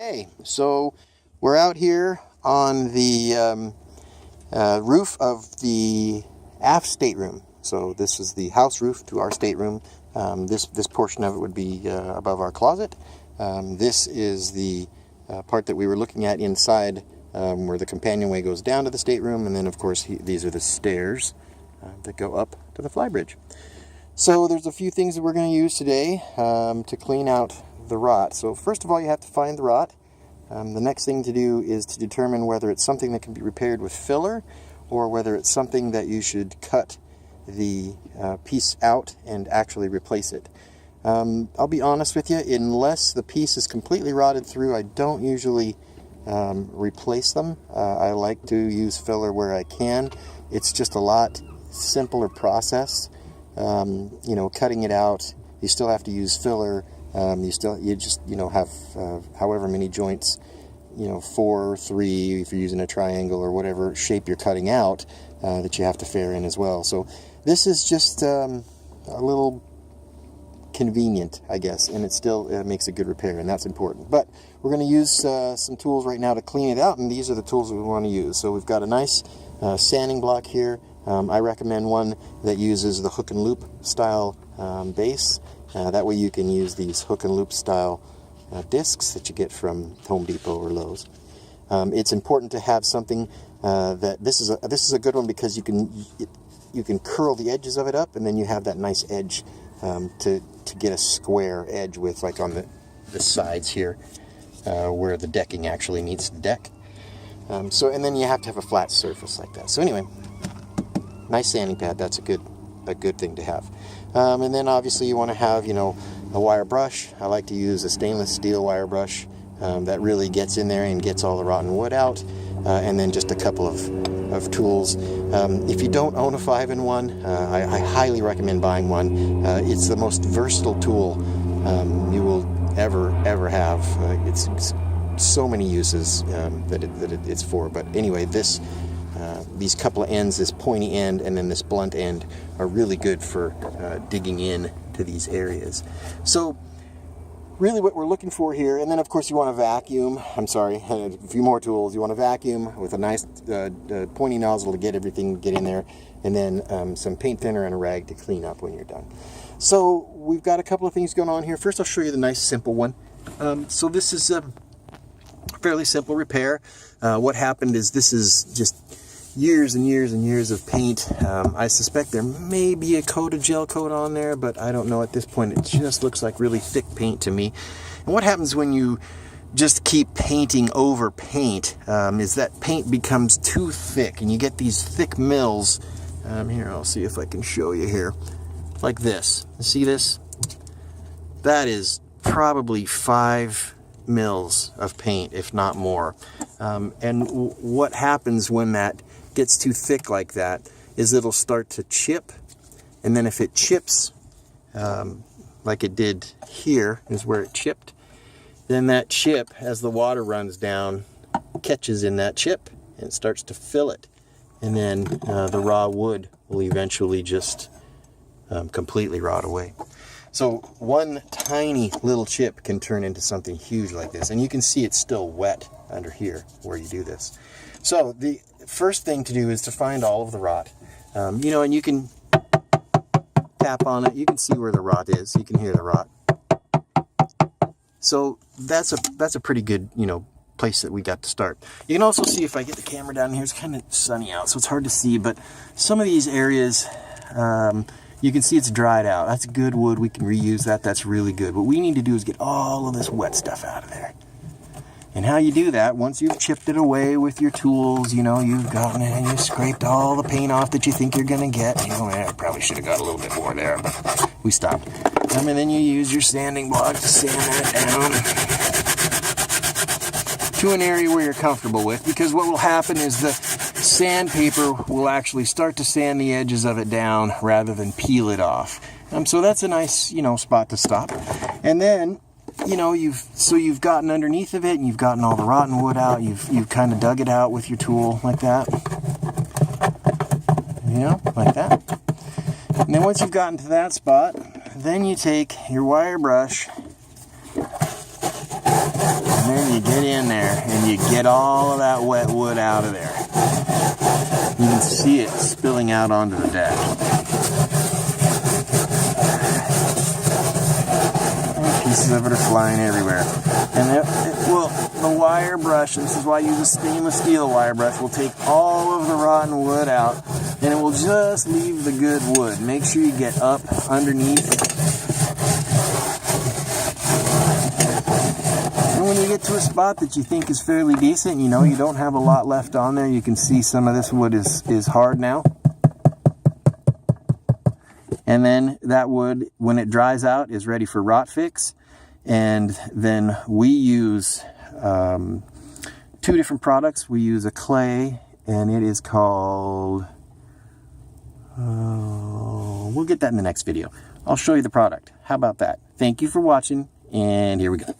Hey, so we're out here on the roof of the aft stateroom. So this is the house roof to our stateroom. This portion of it would be above our closet. This is the part that we were looking at inside, where the companionway goes down to the stateroom, and then of course these are the stairs that go up to the flybridge. So there's a few things that we're going to use today to clean out the rot. So first of all, you have to find the rot. The next thing to do is to determine whether it's something that can be repaired with filler or whether it's something that you should cut the piece out and actually replace it. I'll be honest with you, unless the piece is completely rotted through, I don't usually replace them. I like to use filler where I can. It's just a lot simpler process. Cutting it out, you still have to use filler. You just have however many joints, 4 or 3 if you're using a triangle or whatever shape you're cutting out that you have to fair in as well. So this is just a little convenient, I guess, and it still makes a good repair, and that's important. But we're going to use some tools right now to clean it out, and these are the tools we want to use. So we've got a nice sanding block here. I recommend one that uses the hook and loop style base. That way you can use these hook and loop style discs that you get from Home Depot or Lowe's. It's important to have something that this is a good one because you can curl the edges of it up, and then you have that nice edge to get a square edge with, like on the sides here where the decking actually meets the deck. And then you have to have a flat surface like that. So anyway, nice sanding pad. That's a good thing to have. And then obviously you want to have, a wire brush. I like to use a stainless steel wire brush that really gets in there and gets all the rotten wood out. And then just a couple of tools. If you don't own a 5-in-1, I highly recommend buying one. It's the most versatile tool you will ever have. It's so many uses that it's for. But anyway, these couple of ends, this pointy end and then this blunt end, are really good for digging in to these areas. So really what we're looking for here, and then of course you want to vacuum, a few more tools. You want to vacuum with a nice pointy nozzle to get everything in there, and then some paint thinner and a rag to clean up when you're done. So we've got a couple of things going on here. First I'll show you the nice simple one. So this is a fairly simple repair. What happened is this is just years and years and years of paint. I suspect there may be a gel coat on there, but I don't know at this point. It just looks like really thick paint to me. And what happens when you just keep painting over paint is that paint becomes too thick, and you get these thick mills. Here, I'll see if I can show you here. Like this. See this? That is probably 5 mils of paint, if not more. And what happens when that gets too thick like that is it'll start to chip, and then if it chips like it did here, is where it chipped, then that chip, as the water runs down, catches in that chip and starts to fill it, and then the raw wood will eventually just completely rot away. So one tiny little chip can turn into something huge like this, and you can see it's still wet under here where you do this. So the first thing to do is to find all of the rot, and you can tap on it. You can see where the rot is. You can hear the rot. So that's a pretty good place that we got to start. You can also see, if I get the camera down here, it's kind of sunny out, so it's hard to see, but some of these areas you can see it's dried out. That's good wood. We can reuse that. That's really good. What we need to do is get all of this wet stuff out of there. And how you do that, once you've chipped it away with your tools, you've gotten it and you scraped all the paint off that you think you're going to get. I probably should have got a little bit more there, but we stopped. And then you use your sanding block to sand that down to an area where you're comfortable with, because what will happen is the sandpaper will actually start to sand the edges of it down rather than peel it off. So that's a nice, spot to stop. And then you've gotten underneath of it, and you've gotten all the rotten wood out. You've kind of dug it out with your tool like that, like that. And then once you've gotten to that spot, then you take your wire brush And then you get in there and you get all of that wet wood out of there. You can see it spilling out onto the deck. And pieces of it are flying everywhere. And the wire brush, and this is why I use a stainless steel wire brush, will take all of the rotten wood out, and it will just leave the good wood. Make sure you get up underneath. And when you get to a spot that you think is fairly decent, you know you don't have a lot left on there, you can see some of this wood is hard now. And then that wood, when it dries out, is ready for rot fix. And then we use 2 different products. We use a clay, and it is called, we'll get that in the next video. I'll show you the product. How about that? Thank you for watching, and here we go.